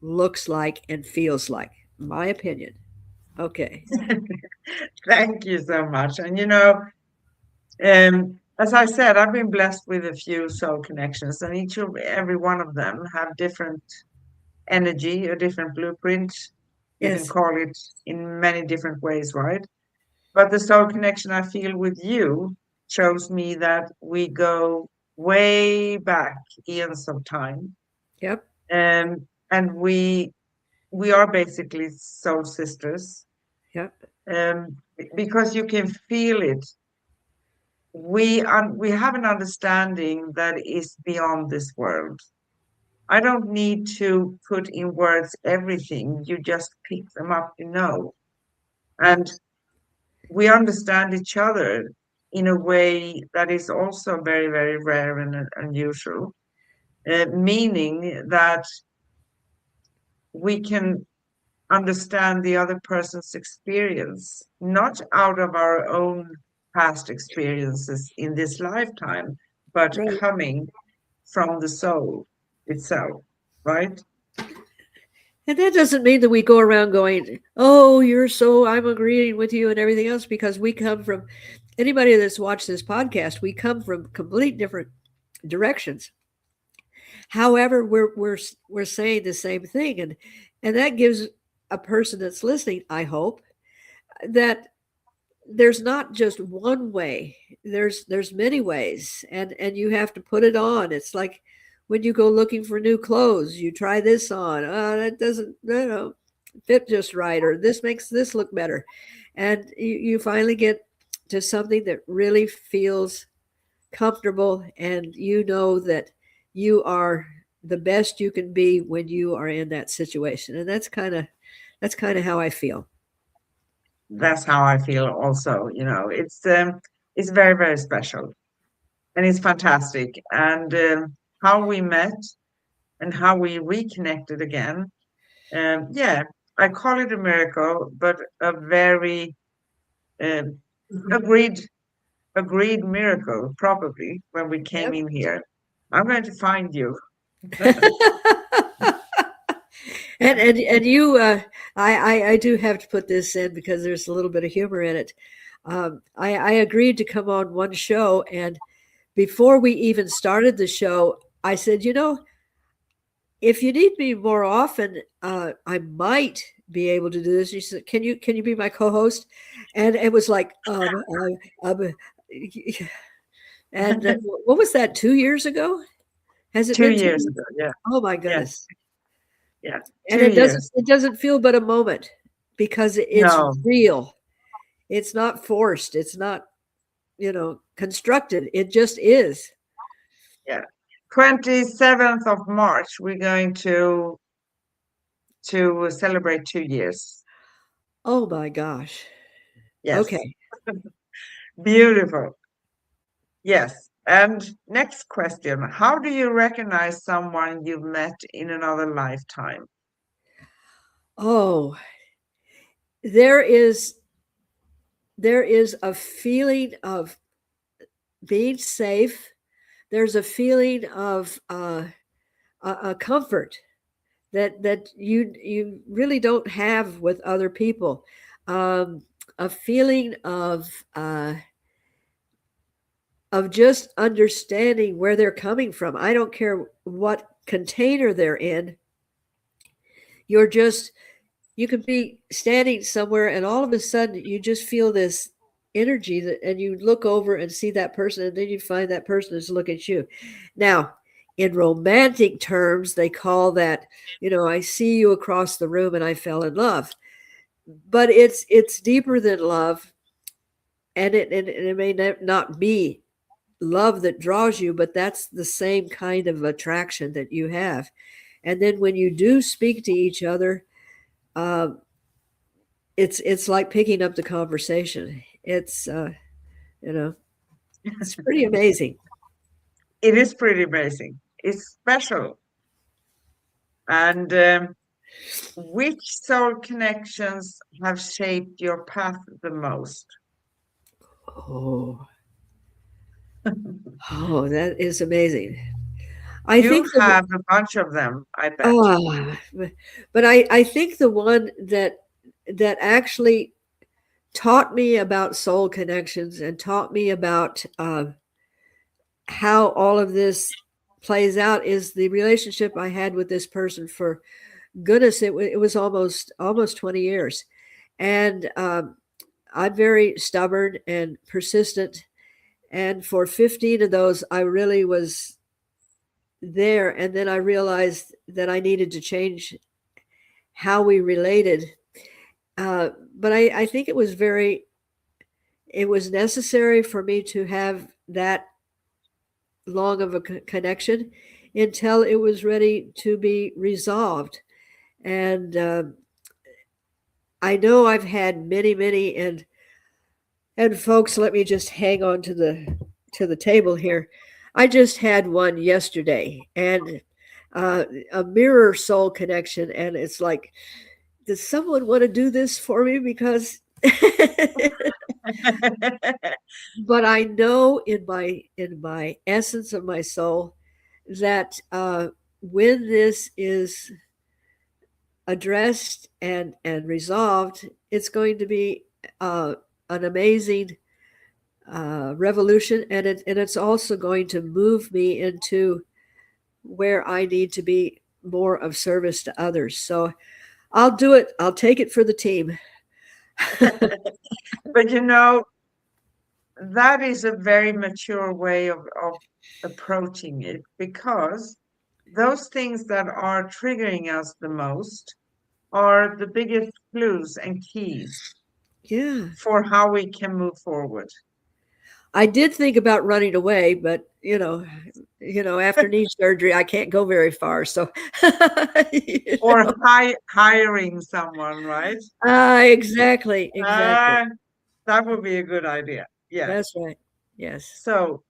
looks like and feels like. My opinion. Okay. Thank you so much. And as I said, I've been blessed with a few soul connections, and each of every one of them have different energy, a different blueprint. You can Yes. call it in many different ways, right? But the soul connection I feel with you shows me that we go way back eons of time. Yep. And we are basically soul sisters. Yep. Because you can feel it. We have an understanding that is beyond this world. I don't need to put in words everything. You just pick them up, and we understand each other in a way that is also very, very rare and unusual, meaning that we can understand the other person's experience, not out of our own past experiences in this lifetime, but Right. coming from the soul itself, right? And that doesn't mean that we go around going, "Oh, you're so I'm agreeing with you" and everything else, because we come from anybody that's watched this podcast, we come from complete different directions. However, we're saying the same thing, and that gives a person that's listening, I hope, that there's not just one way. There's many ways, and you have to put it on. It's like when you go looking for new clothes, you try this on. That doesn't fit just right, or this makes this look better, and you finally get to something that really feels comfortable, and you know that you are the best you can be when you are in that situation, and that's kind of how I feel. That's how I feel also. It's very, very special and it's fantastic. And how we met and how we reconnected again. Yeah, I call it a miracle, but a very um, agreed agreed miracle, probably when we came Yep. in here. I'm going to find you. And you I do have to put this in because there's a little bit of humor in it. I agreed to come on one show, and before we even started the show, I said, if you need me more often, I might be able to do this. She said, can you be my co-host? And it was like, and what was that? 2 years ago? Has it Two been two years years? ago, yeah. Oh my Yes, goodness! yeah. And 2 years. it doesn't feel but a moment because it's No, real. It's not forced. It's not constructed. It just is. yeah. 27th of March, we're going to celebrate 2 years. Oh my gosh. Yes. Okay. Beautiful. Yes. And next question. How do you recognize someone you've met in another lifetime? Oh, there is there is a feeling of being safe. There's a feeling of a comfort that you really don't have with other people. Um, a feeling of just understanding where they're coming from. I don't care what container they're in. You're just you could be standing somewhere and all of a sudden you just feel this energy and you look over and see that person, and then you find that person is looking at you. Now, In romantic terms, they call that, I see you across the room and I fell in love. But it's deeper than love, and it may not be love that draws you, but that's the same kind of attraction that you have. And then when you do speak to each other, uh, it's like picking up the conversation. You know, it's pretty amazing. It is pretty amazing. It's special. And which soul connections have shaped your path the most? Oh, oh, that is amazing. I You think the have a bunch of them, I bet. oh, but I think the one that actually taught me about soul connections and taught me about how all of this plays out is the relationship I had with this person for goodness, it was almost 20 years. And I'm very stubborn and persistent. And for 15 of those, I really was there. And then I realized that I needed to change how we related. But I think it was necessary for me to have that long of a connection until it was ready to be resolved. And I know I've had many, and folks, let me just hang on to the table here. I just had one yesterday, and a mirror soul connection, and it's like, does someone want to do this for me? Because but I know in my essence of my soul that when this is addressed and resolved, it's going to be an amazing revolution, and it's also going to move me into where I need to be more of service to others. So I'll do it. I'll take it for the team. But that is a very mature way of approaching it, because those things that are triggering us the most are the biggest clues and keys Yeah. for how we can move forward. I did think about running away, but after knee surgery, I can't go very far. So, you Or know. hiring someone, right? Exactly. Ah, that would be a good idea. Yeah. That's right. Yes. So,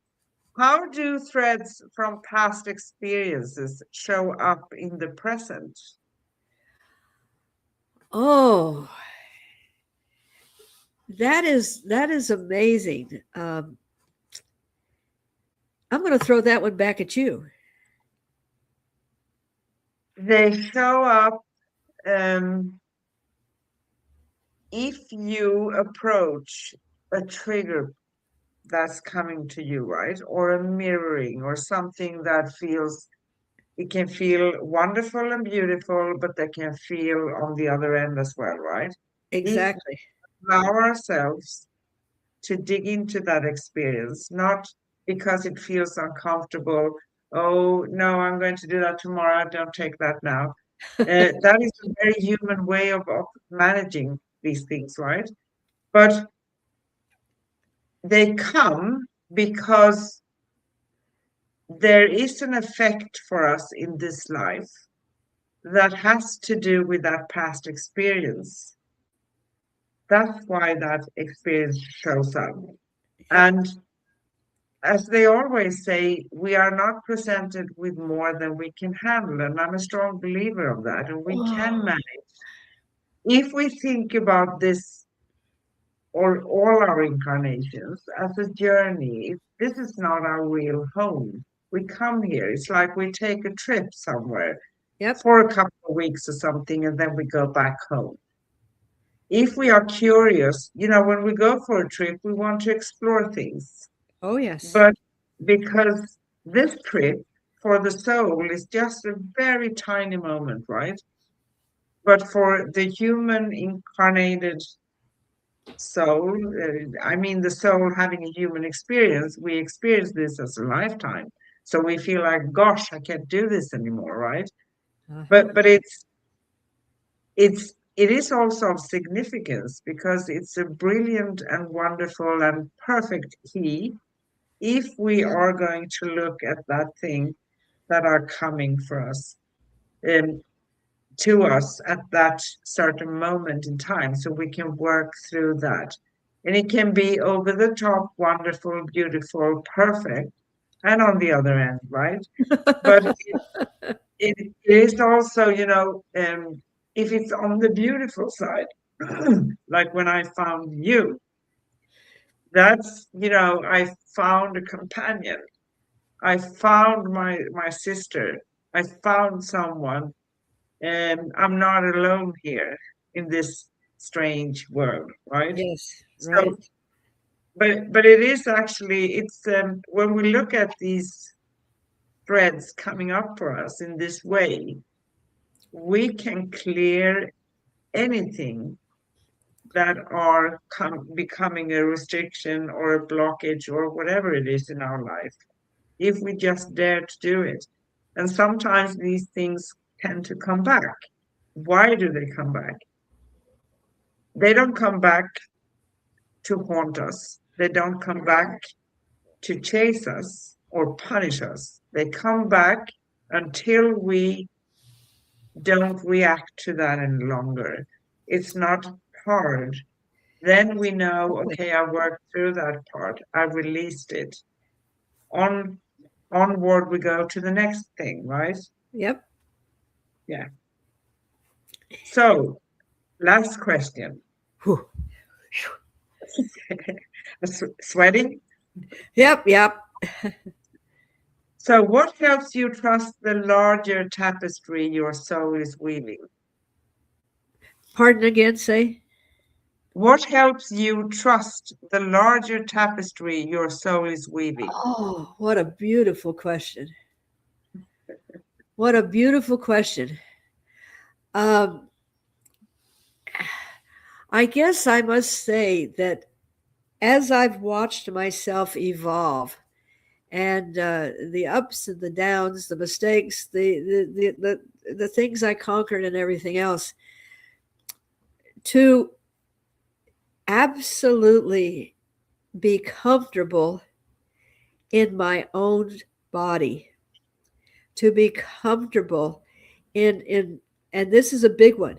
how do threads from past experiences show up in the present? Oh, that is amazing. I'm going to throw that one back at you. They show up if you approach a trigger that's coming to you, right? Or a mirroring or something that feels, it can feel wonderful and beautiful, but they can feel on the other end as well, right? If we Exactly. allow ourselves to dig into that experience, not because it feels uncomfortable. Oh, no, I'm going to do that tomorrow. Don't take that now. That is a very human way of managing these things, right? But they come because there is an effect for us in this life that has to do with that past experience. That's why that experience shows up. Yep. And as they always say, we are not presented with more than we can handle. And I'm a strong believer of that. And we can Oh, manage. If we think about this or all our incarnations as a journey, this is not our real home. We come here. It's like we take a trip somewhere yep. for a couple of weeks or something, and then we go back home. If we are curious, when we go for a trip, we want to explore things. Oh, yes. But because this trip for the soul is just a very tiny moment, right? But for the human incarnated soul, I mean, the soul having a human experience, we experience this as a lifetime. So we feel like, gosh, I can't do this anymore, right? Uh-huh. But it is also of significance because it's a brilliant and wonderful and perfect key if we are going to look at that thing that are coming for us, um, to us at that certain moment in time, so we can work through that. And it can be over the top, wonderful, beautiful, perfect, and on the other end, right? But it is also, if it's on the beautiful side, like when I found you, that's, I found a companion. I found my sister. I found someone, and I'm not alone here in this strange world, right? Yes, So, right. but it is actually, it's when we look at these threads coming up for us in this way, we can clear anything that are becoming a restriction or a blockage or whatever it is in our life, if we just dare to do it. And sometimes these things tend to come back. Why do they come back? They don't come back to haunt us. They don't come back to chase us or punish us. They come back until we don't react to that any longer. It's not hard. Then we know, okay, I worked through that part. I released it. On onward we go to the next thing, right? Yep. Yeah. So, last question. Whew. Sweating? Yep, yep. So, what helps you trust the larger tapestry your soul is weaving? Pardon again, say? What helps you trust the larger tapestry your soul is weaving? Oh, what a beautiful question. What a beautiful question. Um, I guess I must say that as I've watched myself evolve and the ups and the downs, the mistakes, the things I conquered and everything else, to absolutely be comfortable in my own body, to be comfortable in and this is a big one,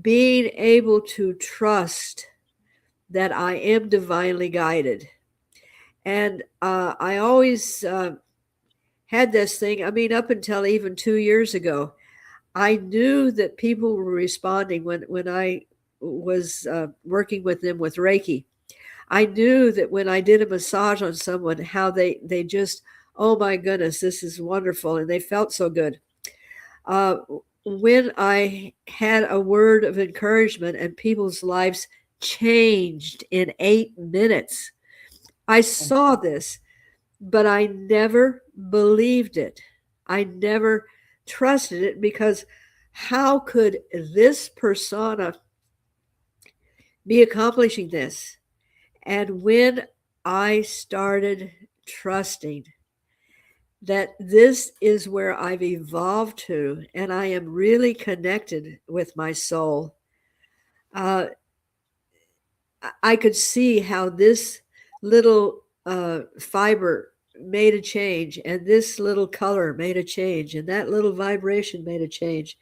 being able to trust that I am divinely guided. And I always had this thing. I mean, up until even 2 years ago, I knew that people were responding when I was working with them with Reiki. I knew that when I did a massage on someone, how they just, oh my goodness, this is wonderful, and they felt so good. Uh, when I had a word of encouragement and people's lives changed in 8 minutes, I saw this, but I never believed it. I never trusted it because how could this persona be accomplishing this? And when I started trusting that this is where I've evolved to, and I am really connected with my soul, uh, I could see how this little fiber made a change, and this little color made a change, and that little vibration made a change.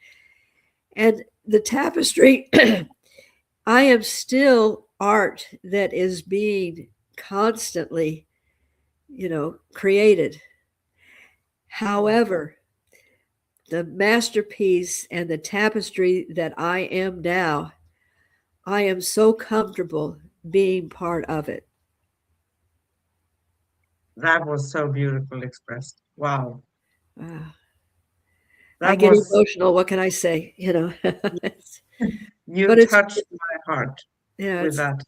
And the tapestry, I am still art that is being constantly, created. However, the masterpiece and the tapestry that I am now, I am so comfortable being part of it. That was so beautiful expressed. Wow. Uh, I That get was, emotional. What can I say? It's, you but touched my heart yeah, with that.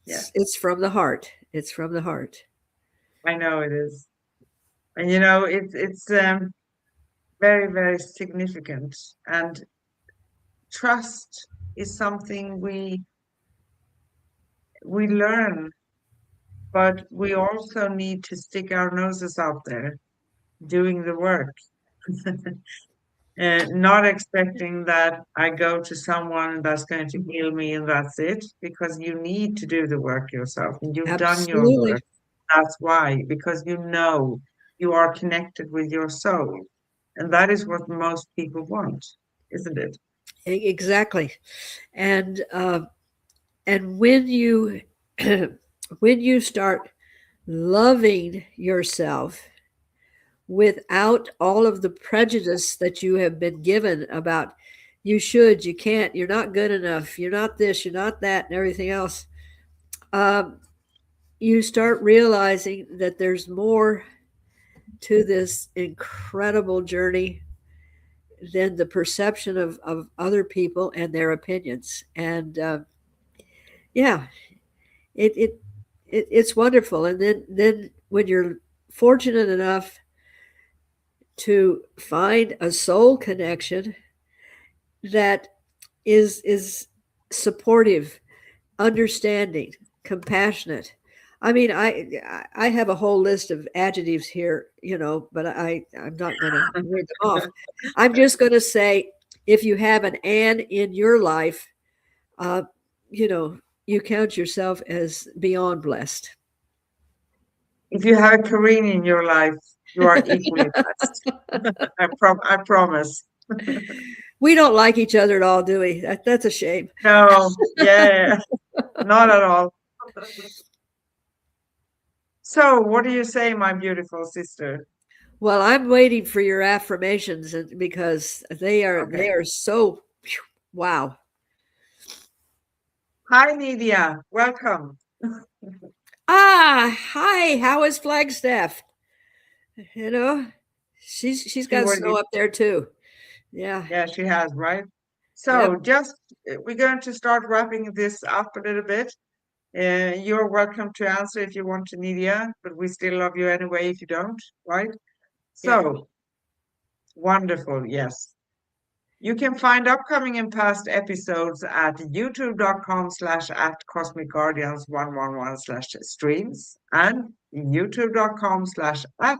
Yeah, it's from the heart. It's from the heart. I know it is. And it's very, very significant. And trust is something we learn. but we also need to stick our noses out there doing the work. Not expecting that I go to someone that's going to heal me and that's it, because you need to do the work yourself and you've done your Absolutely. work. That's why, because you know you are connected with your soul. And that is what most people want, isn't it? Exactly. And when you when you start loving yourself without all of the prejudice that you have been given about you should, you can't, you're not good enough, you're not this, you're not that, and everything else, um, you start realizing that there's more to this incredible journey than the perception of other people and their opinions. And yeah, it, it, it's wonderful. And then when you're fortunate enough to find a soul connection that is supportive, understanding, compassionate. I mean, I have a whole list of adjectives here, but I'm not going to read them off. I'm just going to say, if you have an "and" in your life, uh, you know, you count yourself as beyond blessed. If you have a Korean in your life, you are equally blessed. I promise. We don't like each other at all, do we? That's a shame. No, yeah, not at all. So, what do you say, my beautiful sister? Well, I'm waiting for your affirmations because they Okay. are so wow. Hi, Nidia. Welcome. Ah, hi. How is Flagstaff? You know, she's See got what snow you, up there too. Yeah. yeah, she has, right? Yep. So, just we're going to start wrapping this up a little bit. You're welcome to answer if you want to, Nidia, but we still love you anyway if you don't, right? Yeah. So, wonderful. Yes. You can find upcoming and past episodes at youtube.com/ at Cosmic Guardians 111 slash streams and youtube.com/ at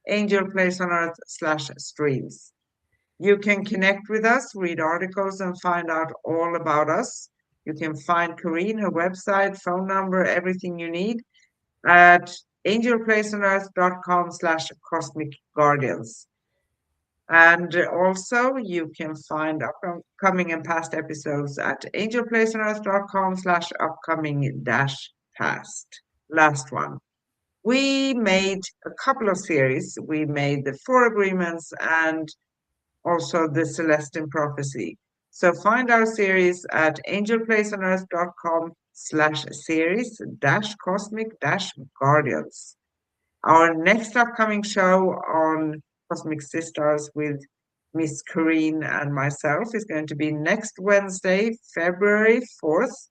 Angel Place on Earth slash streams. You can connect with us, read articles, and find out all about us. You can find Corrine, her website, phone number, everything you need at angelplaceonearth.com/ cosmic guardians. And also, you can find upcoming and past episodes at angelplaceonearth.com/ upcoming dash past. Last one. We made a couple of series. We made the Four Agreements and also the Celestine Prophecy. So find our series at angelplaceonearth.com/series dash cosmic dash guardians. Our next upcoming show on Cosmic Sis-Stars with Miss Corrine and myself is going to be next Wednesday, February 4th.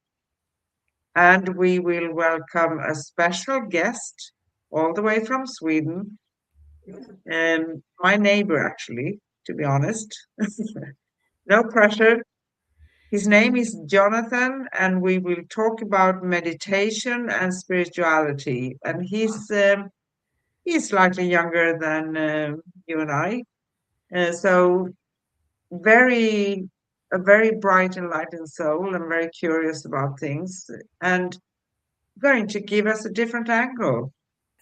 And we will welcome a special guest all the way from Sweden. My neighbor, actually, to be honest. No pressure. His name is Jonathan, and we will talk about meditation and spirituality. And he's slightly younger than you and I, so very a very bright, enlightened soul, and very curious about things, and going to give us a different angle.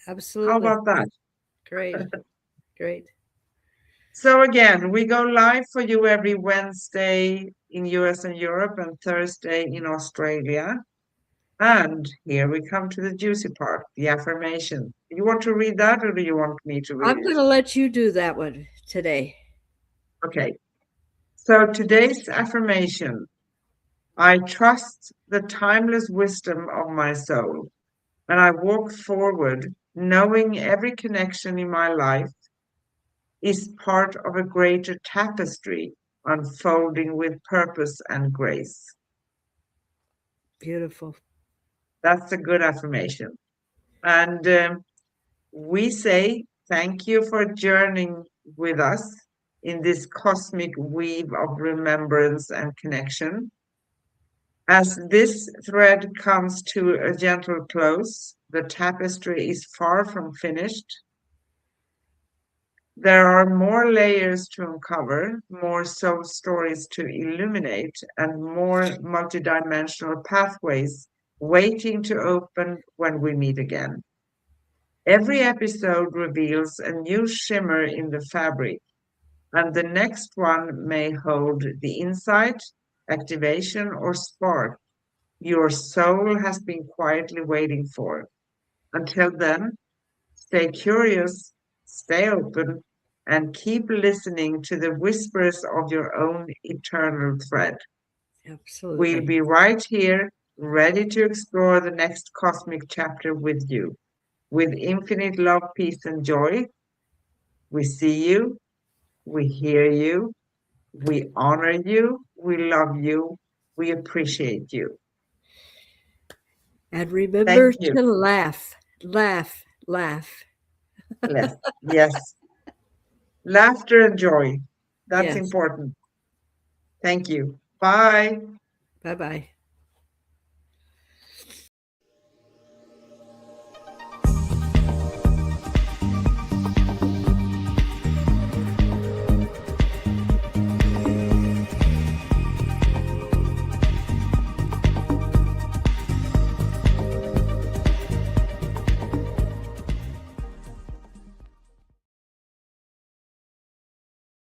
How Absolutely. about that? Great. Great. So again, we go live for you every Wednesday in US and Europe and Thursday in Australia. And here we come to the juicy part, the affirmation. You want to read that or do you want me to read I'm it? going to let you do that one today. Okay. So today's affirmation, I trust the timeless wisdom of my soul, and I walk forward knowing every connection in my life is part of a greater tapestry unfolding with purpose and grace. Beautiful. That's a good affirmation. And we say thank you for journeying with us in this cosmic weave of remembrance and connection. As this thread comes to a gentle close, the tapestry is far from finished. There are more layers to uncover, more soul stories to illuminate, and more multidimensional pathways waiting to open when we meet again. Every episode reveals a new shimmer in the fabric, and the next one may hold the insight, activation, or spark your soul has been quietly waiting for. Until then, stay curious, stay open, and keep listening to the whispers of your own eternal thread. We'll Absolutely. be right here, ready to explore the next cosmic chapter with you. With infinite love, peace, and joy, we see you, we hear you, we honor you, we love you, we appreciate you. And remember Thank you. to laugh, laugh, laugh. Yes, yes. Laughter and joy. That's Yes. important. Thank you. Bye. Bye bye.